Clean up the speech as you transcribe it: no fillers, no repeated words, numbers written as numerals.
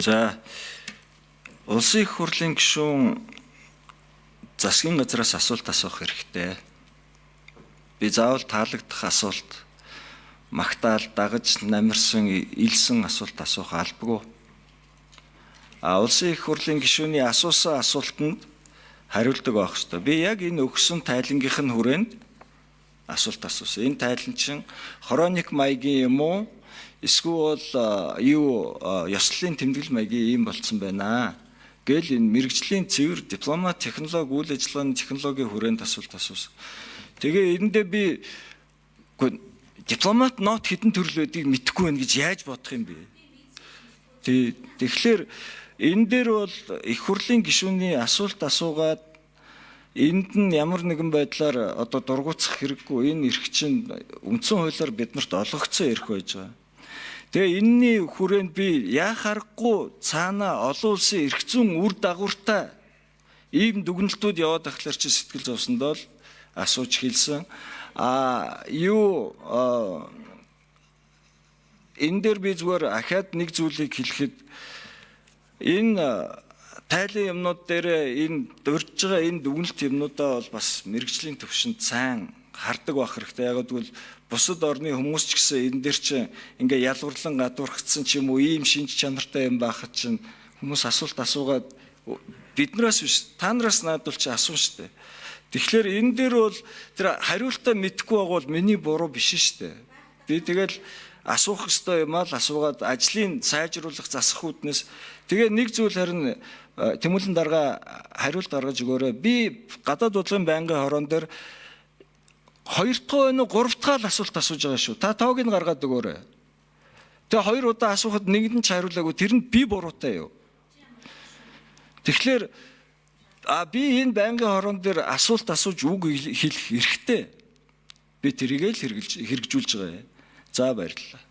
За улсын их хурлын гишүүн засгийн газраас асуулт асуух хэрэгтэй. Би заавал таалагдах асуулт магтаал дагаж намирсан илсэн асуулт асуух албагүй. Улсын их хурлын гишүүний асуусан асуултанд хариулдаг байх ёстой. Би яг энэ өгсөн тайлангийнх нь хүрээнд асуулт асуусан. Энэ тайлан чинь хроник маягийн юм уу? Эсвэл ёслолын тэмдэглэл маягийн юм болцсон байна. Гэл энэ мэрэгжлийн цэвэр дипломат технологи үйл ажиллагааны технологийн хүрээнд асуулт асуусан. Тэгээ эрэндээ би дипломат нот хэдэн төрөл байдгийг мэдэхгүй байна гэж яаж бодох юм бэ? Тэгэхээр энэ дээр бол их хурлын гишүүний асуулт асуугаад энд нь ямар нэгэн байдлаар одоо дургуутсах хэрэггүй. Энэ эрх чинь үндсэн хуулиар биднэрт олгогдсон эрх байж байгаа. Тэгээ энэний хүрээнд би яах аргагүй цаана олон улсын эрх зүйн үр дагавартай ийм дүгнэлтүүд яваад ахлаар чи сэтгэл зовсонд бол асууж хэлсэн. Энэ дээр би зүгээр ахаад нэг зүйлийг хэлэхэд энэ тайлан юмнууд дээр энэ дурж байгаа энэ дүгнэлт юмнуудаа бол бас мэрэгжлийн төвшөнд сайн хардаг байх хэрэгтэй. Яг гэвэл бусад орны хүмүүс ч гэсэн энэ дээр чинь ингээ ялгуурлан гадуурхагдсан ч юм уу ийм шинж чанартай юм байхад чинь хүмүүс асуулт асуугаад биднээс биш та нараас наадвал чи асууна штэ. Тэгэхээр энэ дээр бол тэр хариултаа мэдэхгүй байгаа бол миний буруу биш штэ. Би тэгэл асуух ёстой юм аа л асуугаад ажлын сайжруулах засах үүднээс тэгээ нэг зүйл харин Тэмүүлэн дарга хариулт гаргаж өгөөрэй. Би гадаад бодлогын байнгын хорон дээр 2 дахь өнө 3 дахь асуулт асууж байгаа шүү. Та тоог нь гаргаад өгөөрэй. Тэгээ 2 удаа асуухад нэгэнд нь ч хариулаагүй. Тэр нь би буруутай юу? Тэгэхээр би энэ байнгын хорон дээр асуулт асууж үг хэлэх хэрэгтэй. Би тэрийг л хэрэгжүүлж байгаа юм. За баярлалаа.